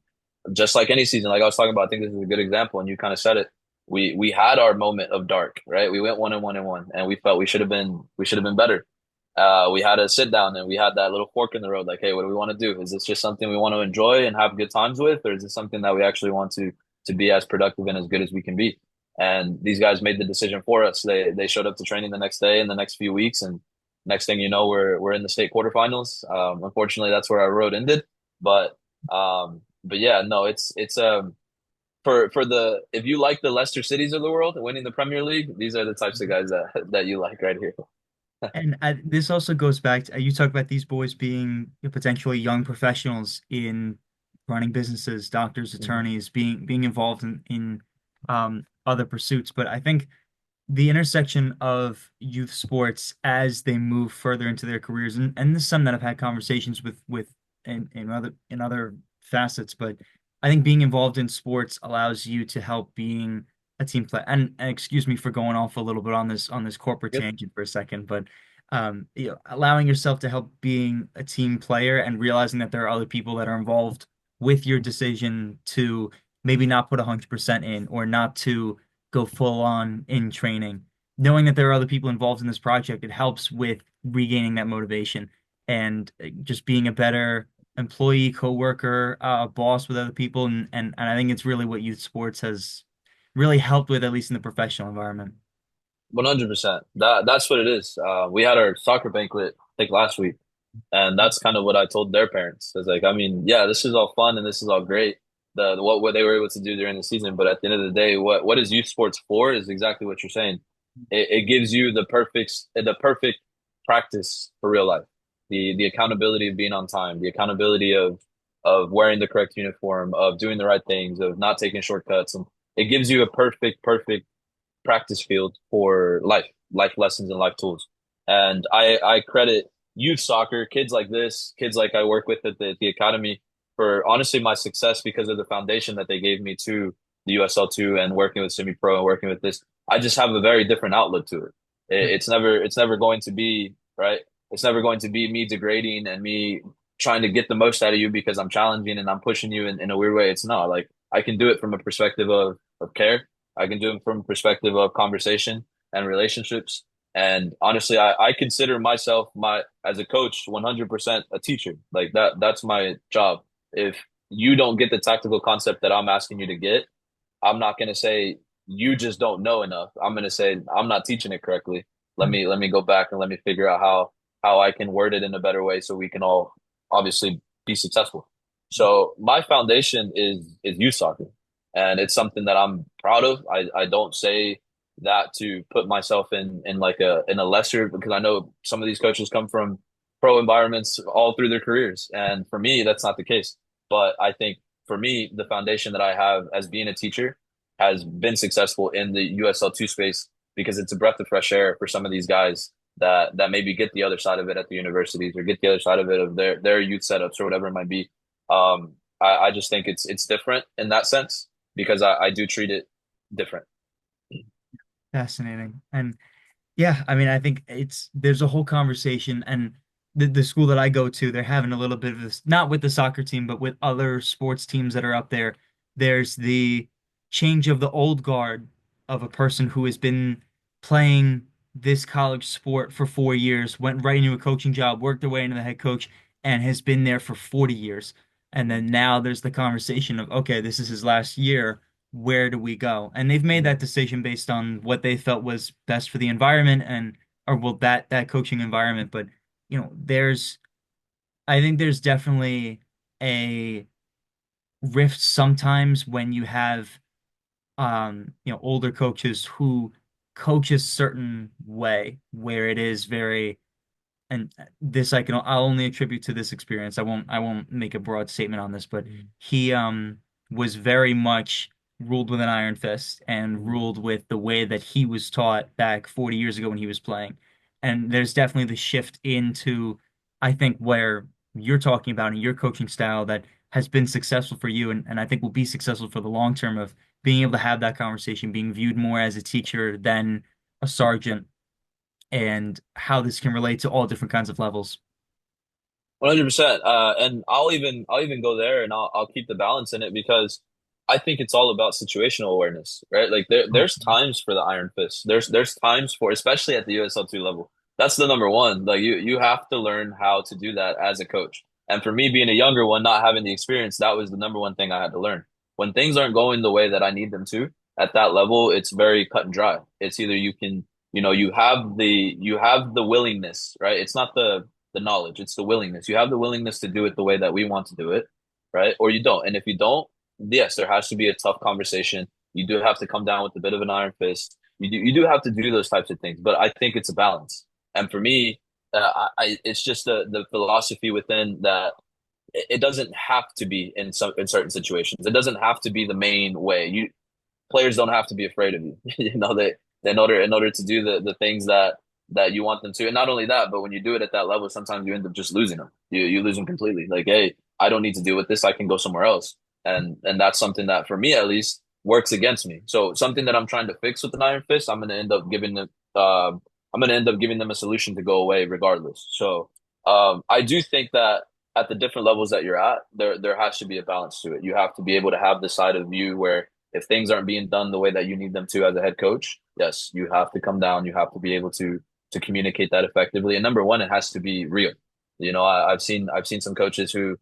just like any season, like I was talking about, I think this is a good example, and you kind of said it. We had our moment of dark, right? We went 1-1-1, and we felt we should have been better. We had a sit down, and we had that little fork in the road, like, hey, what do we want to do? Is this just something we want to enjoy and have good times with, or is this something that we actually want to be as productive and as good as we can be? And these guys made the decision for us. They showed up to training the next day and the next few weeks, and next thing you know, we're in the state quarterfinals. Unfortunately, that's where our road ended. But yeah, no, it's for the if you like the Leicester Cities of the world winning the Premier League, these are the types of guys that you like right here.
And this also goes back to you talk about these boys being potentially young professionals in running businesses, doctors,
Mhm.
attorneys, being involved in other pursuits. But I think the intersection of youth sports as they move further into their careers, and this is something that I've had conversations with in other facets, but I think being involved in sports allows you to help being a team player. And excuse me for going off a little bit on this corporate
Good.
tangent for a second, but allowing yourself to help being a team player and realizing that there are other people that are involved with your decision to maybe not put 100% in or not to go full on in training. Knowing that there are other people involved in this project, it helps with regaining that motivation and just being a better employee, coworker, boss with other people. And I think it's really what youth sports has really helped with, at least in the professional environment.
100%. That's what it is. We had our soccer banquet, I think last week, and that's kind of what I told their parents. It's like, I mean, yeah, this is all fun and this is all great. What they were able to do during the season, but at the end of the day, what is youth sports for is exactly what you're saying. It gives you the perfect practice for real life. The accountability of being on time, the accountability of wearing the correct uniform, of doing the right things, of not taking shortcuts, and it gives you a perfect practice field for life lessons and life tools. And I credit youth soccer, kids like this, kids like I work with at the academy for honestly my success because of the foundation that they gave me to the USL2 and working with semi pro and working with this. I just have a very different outlook to it. It's never going to be right. It's never going to be me degrading and me trying to get the most out of you because I'm challenging and I'm pushing you in a weird way. It's not like I can do it from a perspective of care. I can do it from a perspective of conversation and relationships. And honestly, I consider myself my as a coach 100% a teacher. Like that's my job. If you don't get the tactical concept that I'm asking you to get, I'm not going to say you just don't know enough. I'm going to say I'm not teaching it correctly. Let me go back and let me figure out how I can word it in a better way so we can all obviously be successful. So my foundation is youth soccer, and it's something that I'm proud of. I don't say that to put myself in like a lesser because I know some of these coaches come from pro environments all through their careers, and for me that's not the case. But I think for me the foundation that I have as being a teacher has been successful in the USL2 space because it's a breath of fresh air for some of these guys that maybe get the other side of it at the universities or get the other side of it of their youth setups or whatever it might be. I just think it's different in that sense because I do treat it different.
Fascinating. And yeah, I mean, I think there's a whole conversation, and the school that I go to, they're having a little bit of this, not with the soccer team, but with other sports teams that are up there. There's the change of the old guard of a person who has been playing this college sport for 4 years, went right into a coaching job, worked their way into the head coach, and has been there for 40 years. And then now there's the conversation of, okay, this is his last year. Where do we go? And they've made that decision based on what they felt was best for the environment and, or well, that coaching environment. But there's I think there's definitely a rift sometimes when you have older coaches who coach a certain way where it is very, and this I'll only attribute to this experience. I won't make a broad statement on this, but he was very much ruled with an iron fist and ruled with the way that he was taught back 40 years ago when he was playing. And there's definitely the shift into, I think, where you're talking about in your coaching style that has been successful for you and I think will be successful for the long term of being able to have that conversation, being viewed more as a teacher than a sergeant, and how this can relate to all different kinds of levels.
100%. And I'll even go there and I'll keep the balance in it because I think it's all about situational awareness, right? Like there's times for the iron fist. There's times for, especially at the USL2 level. That's the number one. Like you have to learn how to do that as a coach. And for me being a younger one, not having the experience, that was the number one thing I had to learn. When things aren't going the way that I need them to at that level, it's very cut and dry. It's either you can, you have the willingness, right? It's not the knowledge, it's the willingness. You have the willingness to do it the way that we want to do it, right? Or you don't. And if you don't, yes, there has to be a tough conversation. You do have to come down with a bit of an iron fist. You do have to do those types of things, but I think it's a balance. And for me, it's just the philosophy within that it doesn't have to be in certain situations. It doesn't have to be the main way. Players don't have to be afraid of you. They in order to do the things that you want them to. And not only that, but when you do it at that level, sometimes you end up just losing them. You lose them completely. Like, hey, I don't need to deal with this. I can go somewhere else. And that's something that for me at least works against me. So something that I'm trying to fix with an iron fist, I'm gonna end up giving them a solution to go away regardless. So I do think that at the different levels that you're at, there has to be a balance to it. You have to be able to have the side of you where if things aren't being done the way that you need them to as a head coach, yes, you have to come down. You have to be able to communicate that effectively. And number one, it has to be real. I've seen some coaches who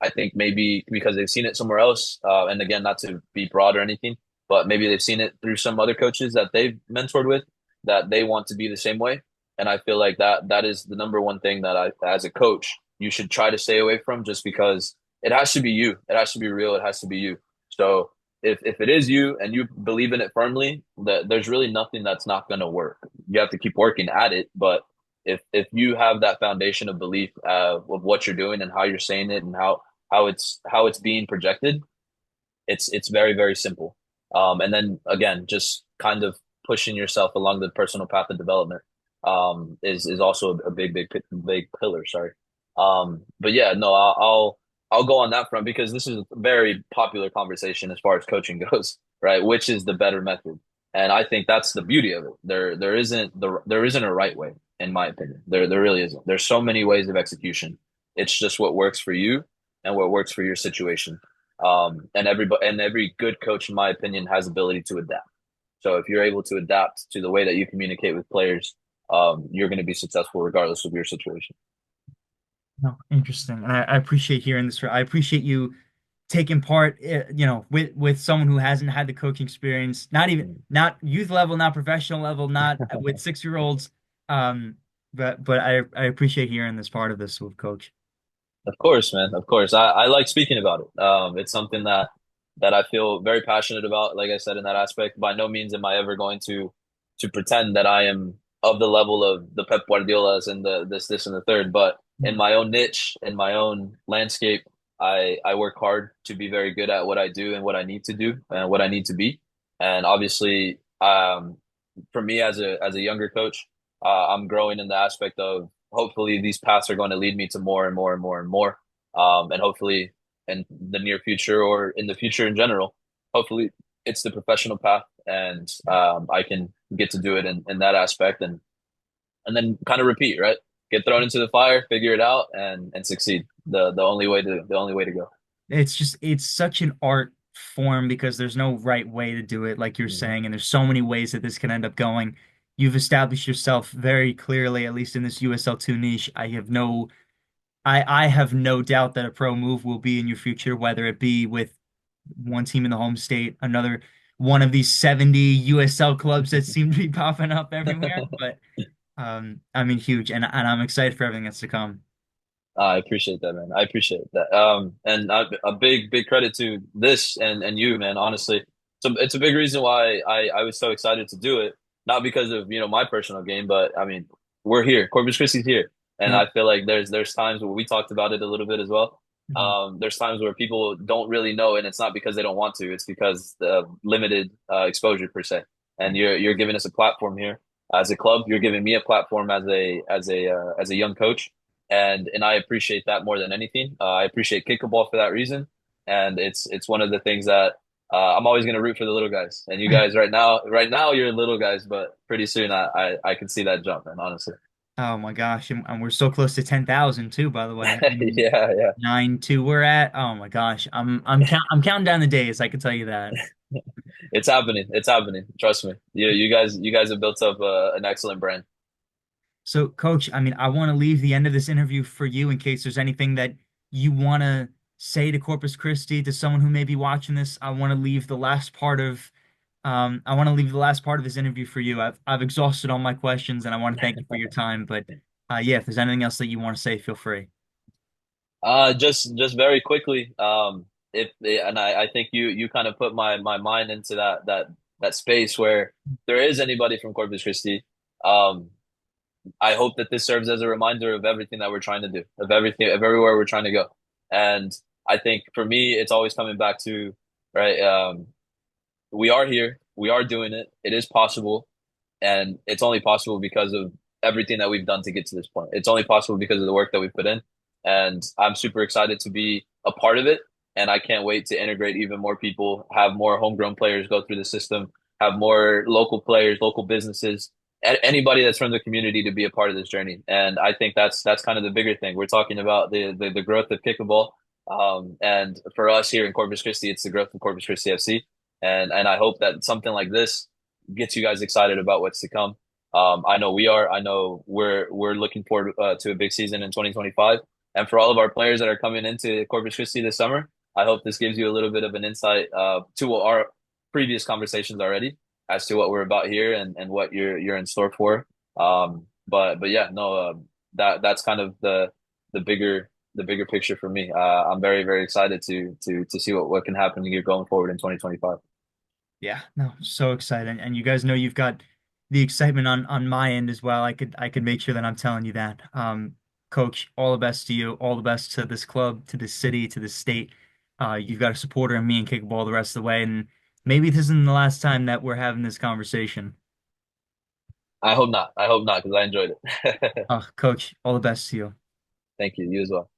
I think maybe because they've seen it somewhere else, and again, not to be broad or anything, but maybe they've seen it through some other coaches that they've mentored with that they want to be the same way. And I feel like that is the number one thing that as a coach, you should try to stay away from just because it has to be you. It has to be real. It has to be you. So if it is you and you believe in it firmly, that there's really nothing that's not going to work. You have to keep working at it, but if you have that foundation of belief of what you're doing and how you're saying it and how it's being projected, it's very very simple. And then again, just kind of pushing yourself along the personal path of development is also a big pillar. Sorry. But yeah, no, I'll go on that front because this is a very popular conversation as far as coaching goes, right? Which is the better method? And I think that's the beauty of it. There isn't a right way, in my opinion. There really isn't. There's so many ways of execution. It's just what works for you and what works for your situation. And every good coach, in my opinion, has ability to adapt. So if you're able to adapt to the way that you communicate with players, you're going to be successful regardless of your situation.
No, interesting. And I appreciate hearing this. I appreciate you taking part, with someone who hasn't had the coaching experience, not youth level, not professional level, not with 6-year-olds. Um, but I appreciate hearing this part of this with Coach.
Of course, man. Of course. I like speaking about it. It's something that I feel very passionate about. Like I said, in that aspect, by no means am I ever going to pretend that I am of the level of the Pep Guardiolas and the this, and the third. But in my own niche, in my own landscape, I work hard to be very good at what I do and what I need to do and what I need to be. And obviously, for me as a younger coach, I'm growing in the aspect of hopefully these paths are going to lead me to more and more and more and more. And hopefully in the near future or in the future in general, hopefully it's the professional path and I can get to do it in that aspect and then kind of repeat, right? get thrown into the fire, figure it out, and succeed. The only way to go.
It's such an art form because there's no right way to do it, like you're
Mhm.
saying, and there's so many ways that this can end up going. You've established yourself very clearly, at least in this USL2 niche. I have no doubt that a pro move will be in your future, whether it be with one team in the home state, another one of these 70 USL clubs that seem to be popping up everywhere. But I mean, huge, and I'm excited for everything that's to come.
I appreciate that, man. I appreciate that. And a big credit to this and you, man. Honestly, so it's a big reason why I was so excited to do it. Not because of my personal game, but I mean we're here. Corpus Christi's here, and
Yep.
I feel like there's times where we talked about it a little bit as well.
Mhm.
There's times where people don't really know, and it's not because they don't want to. It's because the limited exposure per se. And you're giving us a platform here as a club. You're giving me a platform as a young coach and I appreciate that more than anything. I appreciate kickball for that reason, and it's one of the things that I'm always going to root for the little guys. And you guys right now you're little guys, but pretty soon I can see that jump, man. Honestly,
Oh my gosh, and we're so close to 10,000 too, by the way. And
yeah, yeah,
9-2 we're at. Oh my gosh, I'm counting down the days, I can tell you that.
it's happening. It's happening. Trust me. You guys have built up an excellent brand.
So, Coach, I mean, I want to leave the end of this interview for you in case there's anything that you want to say to Corpus Christi, to someone who may be watching this. I want to leave the last part of this interview for you. I've exhausted all my questions, and I want to thank you for your time. But yeah, if there's anything else that you want to say, feel free.
Just very quickly, if and I think you kind of put my mind into that space where there is anybody from Corpus Christi. Um, I hope that this serves as a reminder of everything that we're trying to do, of everything, of everywhere we're trying to go. And I think for me, it's always coming back to, right, we are here, we are doing it, it is possible, and it's only possible because of everything that we've done to get to this point. It's only possible because of the work that we've put in, and I'm super excited to be a part of it. And I can't wait to integrate even more people, have more homegrown players go through the system, have more local players, local businesses, anybody that's from the community to be a part of this journey. And I think that's kind of the bigger thing. We're talking about the growth of kickball. And for us here in Corpus Christi, it's the growth of Corpus Christi FC. And I hope that something like this gets you guys excited about what's to come. I know we are. I know we're looking forward to a big season in 2025. And for all of our players that are coming into Corpus Christi this summer, I hope this gives you a little bit of an insight to our previous conversations already as to what we're about here and what you're in store for. But yeah, no, that's kind of the bigger picture for me. I'm very excited to see what can happen here going forward in 2025.
Yeah, no, so excited. And you guys know you've got the excitement on my end as well. I could make sure that I'm telling you that. Coach, all the best to you, all the best to this club, to this city, to this state. You've got a supporter in me and Kickball the rest of the way, and maybe this isn't the last time that we're having this conversation.
I hope not. I hope not because I enjoyed it.
Coach, all the best to you.
Thank you. You as well.